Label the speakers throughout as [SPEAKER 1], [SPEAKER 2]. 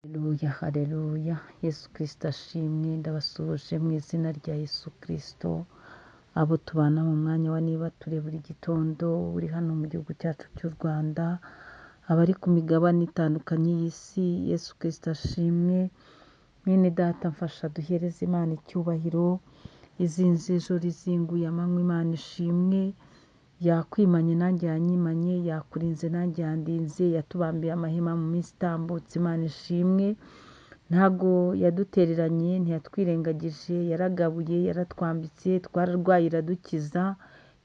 [SPEAKER 1] Haleluya, haleluya. Yesu Kristo ashimwe. Ndabasuhuje mu izina rya Yesu Kristo. Abo tubana mu mwanya wa niba ture buri gitondo uri hano mu gihugu cyacu cy'u Rwanda, abari ku migabane itandukanye y'isi, Yesu Kristo ashimwe. Mwene data mfasha duhereze Imana icyubahiro. Izinze ijoro izinguye amanywa, Imana ishimwe. Yakwimanye nanjye yanyimanye, yakurinze nanjye yandinze, yatubambiye amahema mu minsi itambutse, Imana ishimwe. Ntago yadutereranye, ntiyatwirengagije, yaragabuye, yaratwambitse, twararwaye iradukiza,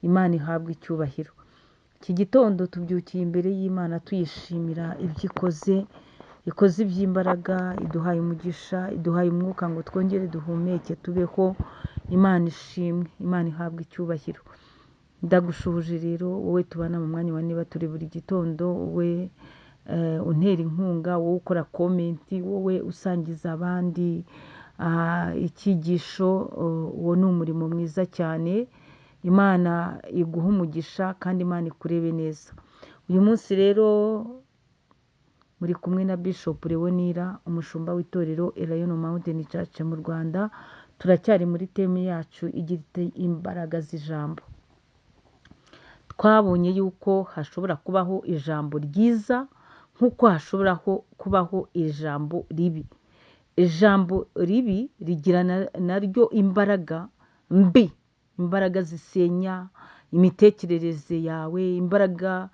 [SPEAKER 1] Imana ihabwa icyubahiro. Iki gitondo tubyukiye imbere y'Imana tuyishimira ibyo ikoze iby'imbaraga, iduhaye umugisha, iduhaye umwuka ngo twongere duhumeke tubeho. Imana ishimwe, Imana ihabwa icyubahiro. Ndagushuhuje rero wowe tubana mu mwanya wa niba turi buri gitondo, wowe untera inkunga, wowe ukora komenti, wowe usangiza abandi icyigisho, uwo ni umurimo mwiza cyane. Imana iguha umugisha kandi Imana ikurebe neza. Uyu munsi rero muri kumwe na Bishop Leonira, umushumba w'itorero Elayono Mountain Church mu Rwanda. Turacyari muri teme yacu igira iti imbaraga z'ijambo. Twabonye yuko hashobora kubaho ijambo ryiza nk'uko hashobora kubaho ijambo ribi. Ijambo ribi rigira naryo imbaraga mbi, imbaraga zisenya imitekerereze yawe, imbaraga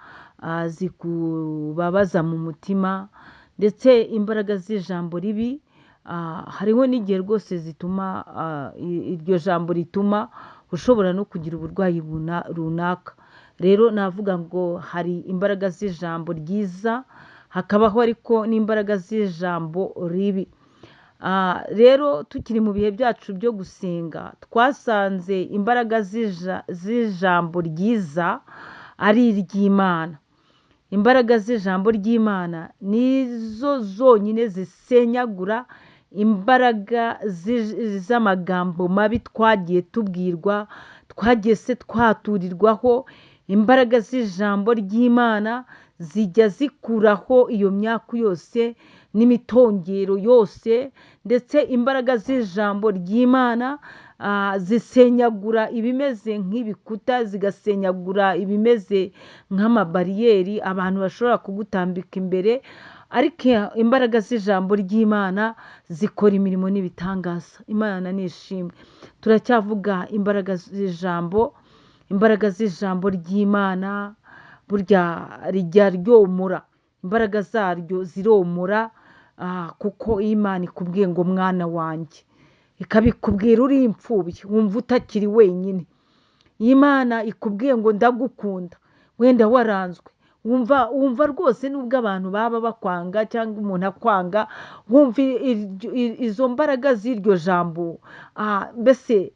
[SPEAKER 1] zikubabaza mu mutima, ndetse imbaraga z'ijambo ribi hariho n'igihe rwose zituma iryo jambo rituma ushobora no kugira uburwayi runaka. Rero navuga ngo hari imbaraga z'ijambo ryiza, hakabaho ariko n'imbaraga z'ijambo ribi. Rero tukiri mu bihe byacu byo gusenga, twasanze imbaraga z'ijambo ryiza ari iry'Imana. Imbaraga z'ijambo ry'Imana nizo zonyine zisenyagura imbaraga z'amagambo mabi twagiye tubwirwa, twagiye se twaturirwaho. Imbaraga z'ijambo ry'Imana zijya zikuraho iyo myaku yose n'imitongero yose, ndetse imbaraga z'ijambo ry'Imana zisenyagura ibimeze nk'ibikuta, zigasenyagura ibimeze nk'amabariyeri abantu bashobora kugutambika imbere. Ariko imbaraga z'ijambo ry'Imana zikora imirimo n'ibitangaza. Imana nishimwe. Turacyavuga imbaraga z'ijambo. Imbaraga z'ijambo ry'Imana burya rijya ryomora. Imbaraga zaryo ziromora, kuko Imana ikubwiye ngo mwana wanjye, ikabikubwira uri imfubyi wumva utakiri wenyine. Imana ikubwiye ngo ndagukunda, wenda waranzwe, wumva rwose nubwo abantu baba bakwanga cyangwa umuntu akwanga, wumva izo mbaraga z'iryo jambo, mbese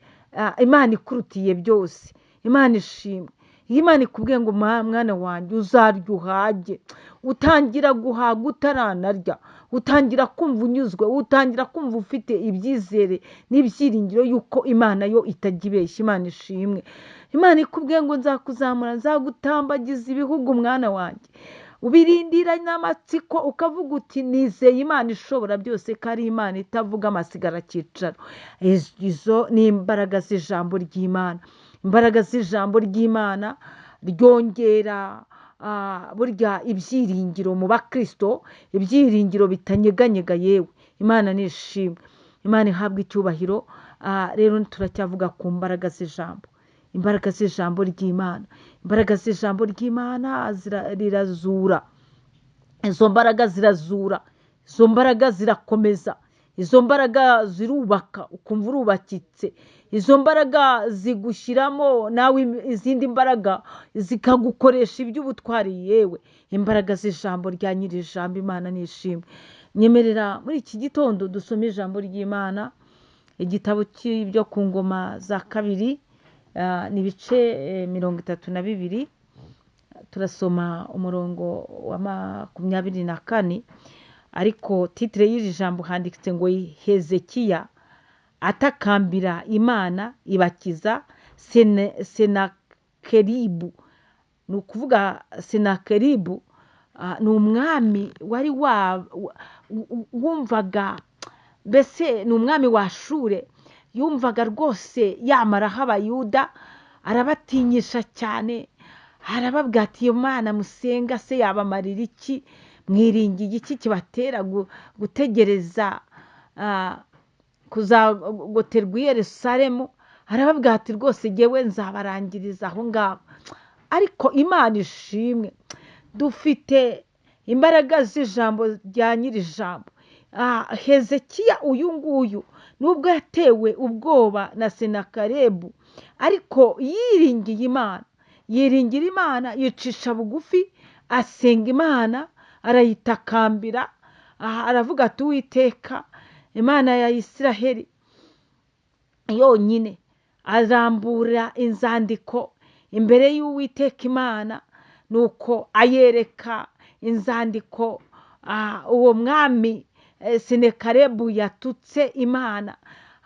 [SPEAKER 1] Imana ikurutiye byose. Imana ishimwe. Imana ikubwiye ngo mwana wanjye uzarya uhage, utangira guhaga utaranarya, utangira kumva unyuzwe, utangira kumva ufite ibyizere n'ibyiringiro yuko Imana yo itajya ibeshya. Imana ishimwe. Imana ikubwiye ngo nzakuzamura, nzagutambagiza ibihugu mwana wanjye. Ubirindira n'amatsiko ukavuga uti nizeye Imana ishobora byose, ko ari Imana itavuga amasigara cyicaro. Izo ni imbaraga z'ijambo ry'Imana. Imbaraga z'ijambo ry'Imana ryongera burya ibyiringiro mu bakristo, ibyiringiro bitanyeganyega. Yewe Imana nishimwe, Imana ihabwa icyubahiro. Rero turacyavuga ku mbaraga z'ijambo. Imbaraga z'ijambo ry'Imana. Imbaraga z'ijambo ry'Imana rirazura. Izo mbaraga zirazura, izo mbaraga zirakomeza, izo mbaraga zirubaka ukumva urubakitse, izo mbaraga zigushyiramo nawe izindi mbaraga zikagukoresha iby'ubutwari. Yewe imbaraga z'ijambo rya nyir'ijambo. Imana nishimwe. Nyemerera muri iki gitondo dusome ijambo ry'Imana, igitabo cy'ibyo ku ngoma za kabiri, n'ibice 32. Turasoma umurongo wa 24, ariko titire y'iri jambo handitse ngo Hezekiya atakambira Imana ibakiza Senakeribu. Ni ukuvuga Senakeribu ni umwami wari wumvaga, mbese ni umwami wa Shure yumvaga rwose yamaraho Abayuda, arabatinyisha cyane, arababwira ati iyo Mana musenga se yabamarira iki? Mwiringiye iki kibatera gutegereza kuzagoterwa i Yerusalemu? Arababwira ati rwose jyewe nzabarangiriza aho ngaho. Ariko Imana ishimwe, dufite imbaraga z'ijambo rya nyir'ijambo. Hezekiya uyu nguyu nubwo yatewe ubwoba na Senakeribu, ariko yiringira Imana, yicisha bugufi, asenga Imana, arayitakambira, aravuga ati Uwiteka Imana ya Isiraheli yonyine. Arambura inzandiko imbere y'Uwiteka Imana, nuko ayereka inzandiko uwo mwami Senakeribu yatutse Imana,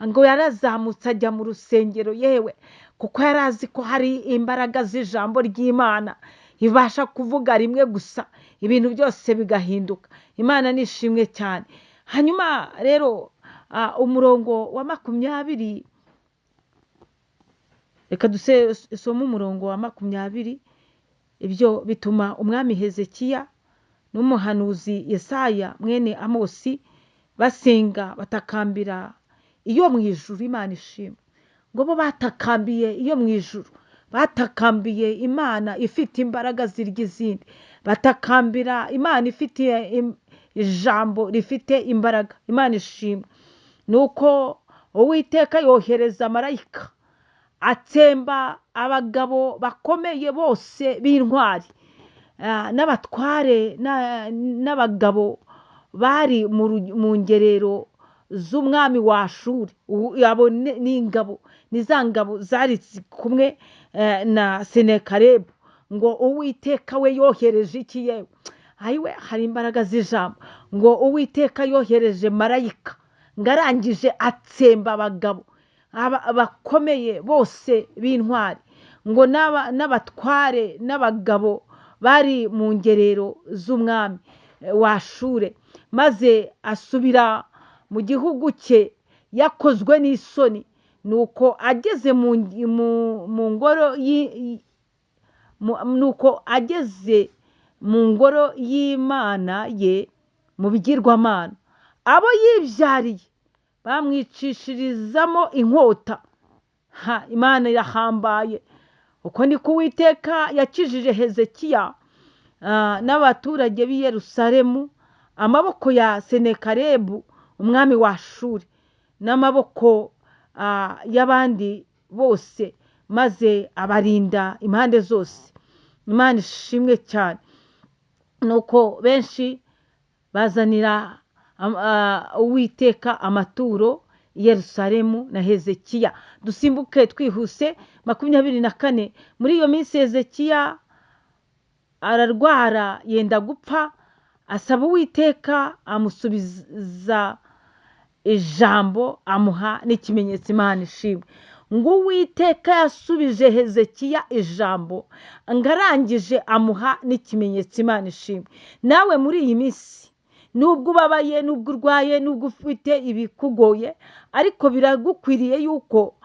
[SPEAKER 1] ngo yarazamutse ajya mu rusengero, yewe kuko yari azi ko hari imbaraga z'ijambo ry'Imana ibasha kuvuga rimwe gusa ibintu byose bigahinduka. Imana nishimwe cyane. Hanyuma rero umurongo wa 20, reka dusome umurongo wa 20. Ibyo bituma umwami Hezekiya n'umuhanuzi Yesaya mwene Amosi basenga batakambira iyo mu ijuru. Imana ishimwe, ngo bo batakambiye iyo mu ijuru, batakambiye Imana ifite imbaraga zirya izindi, batakambira Imana ifite ijambo rifite imbaraga. Imana ishimwe. Nuko Uwiteka yohereza marayika atsemba abagabo bakomeye bose b'intwari, n'abatware n'abagabo bari mu ngerero z'umwami wa Shuri. Abo ni za ngabo zari kumwe na Senakeribu. Ngo Uwiteka we yohereje iki yewe? Ayiwe, hari imbaraga z'ijambo. Ngo Uwiteka yohereje marayika, ngo arangije atsemba abagabo bakomeye bose b'intwari, ngo n'abatware n'abagabo bari mu ngerero z'umwami wa Shure, maze asubira mu gihugu cye yakozwe n'isoni. Nuko ageze mu ngoro y'Imana ye mu bigirwamana, abo yibyariye bamwicishirizamo inkota. Imana irahambaye. Uko niko Uwiteka yakijije Hezekiya n'abaturage b'i Yerusalemu amaboko ya Senakeribu umwami wa Shuri, n'amaboko y'abandi bose, maze abarinda impande zose. Imana ishimwe cyane. Nuko benshi bazanira Uwiteka amaturo i Yerusalemu na Hezekiya. Dusimbuke twihuse 24. Muri iyo minsi Hezekiya ararwara, yenda gupfa, asaba Uwiteka amusubiza ijambo, amuha n'ikimenyetso. Imana ishimwe. Ngo Uwiteka yasubije Hezekiya ijambo, ngarangije amuha n'ikimenyetso. Imana ishimwe. Nawe muri iyi minsi, nubwo ubabaye, nubwo urwaye, nubwo ufite ibikugoye, ariko biragukwiriye yuko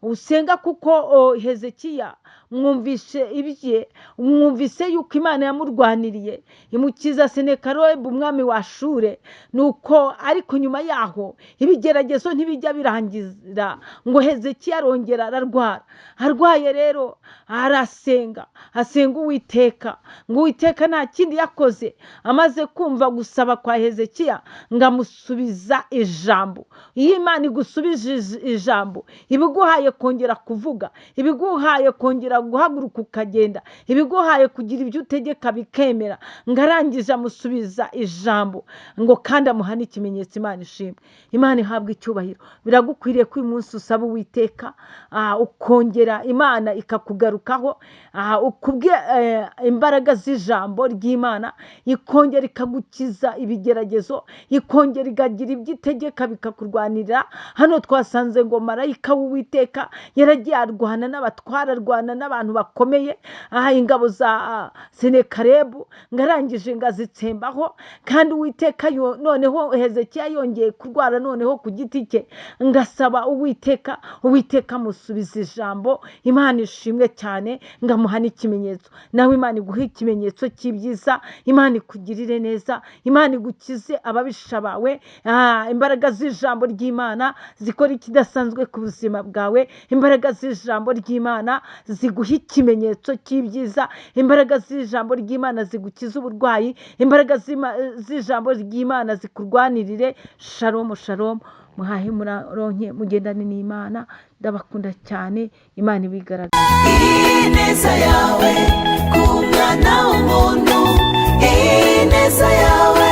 [SPEAKER 1] usenga, kuko Hezekiya mwumvise ibye, mwumvise yuko Imana yamurwaniriye imukiza Senakeribu umwami wa Shure. Nuko ariko nyuma yaho ibigeragezo ntibijya birangira, ngo Hezekiya arongera ararwara. Arwaye rero asenga Uwiteka. Ngo Uwiteka nta kindi yakoze, amaze kumva gusaba kwa Hezekiya, ngo amusubiza ijambo. Iyo Imana igusubije ijambo, ibiguhaye kongera kuvuga, ibiguhaye kongera guhaguruka ukagenda, ibiguhaye kugira ibyo utegeka bikemera, ngo arangije amusubiza ijambo, ngo kandi amuha n'ikimenyetso. Imana ishimwe. Imana ihabwa icyubahiro. Biragukwiriye ko uyu munsi usaba Uwiteka, ukongera Imana ikakugarukaho, ukubwe imbaraga z'ijambo ry'Imana, ikongera ikagukiza ibigeragezo, ikongera igagira ibyo itegeka bikakurwanira. Hano twasanze ngo marayika w'Uwiteka yaragiye arwana n'abatwara, arwana n'abantu bakomeye, ingabo za Senekarebu ngarangije ngazitsembaho, kandi Uwiteka noneho Hezekiya yongeye kurwara noneho ku giti cye, ngasaba Uwiteka amusubiza ijambo. Imana ishimwe cyane, ngamuha n'ikimenyetso. Nawe Imana iguhe ikimenyetso cy'ibyiza, Imana ikugirire neza, Imana igukize ababisha bawe. Imbaraga z'ijambo ry'Imana zikora ikidasanzwe ku buzima bwawe. Imbaraga z'ijambo ry'Imana ziguha ikimenyetso cy'ibyiza. Imbaraga z'ijambo ry'Imana zigukiza uburwayi. Imbaraga z'ijambo ry'Imana zikurwanirire. Shalom shalom, muhahe muronke mugendane n'Imana. Ndabakunda cyane, Imana ibigaragaza.
[SPEAKER 2] Ineza yawe ku mwana w'umuntu, ineza yawe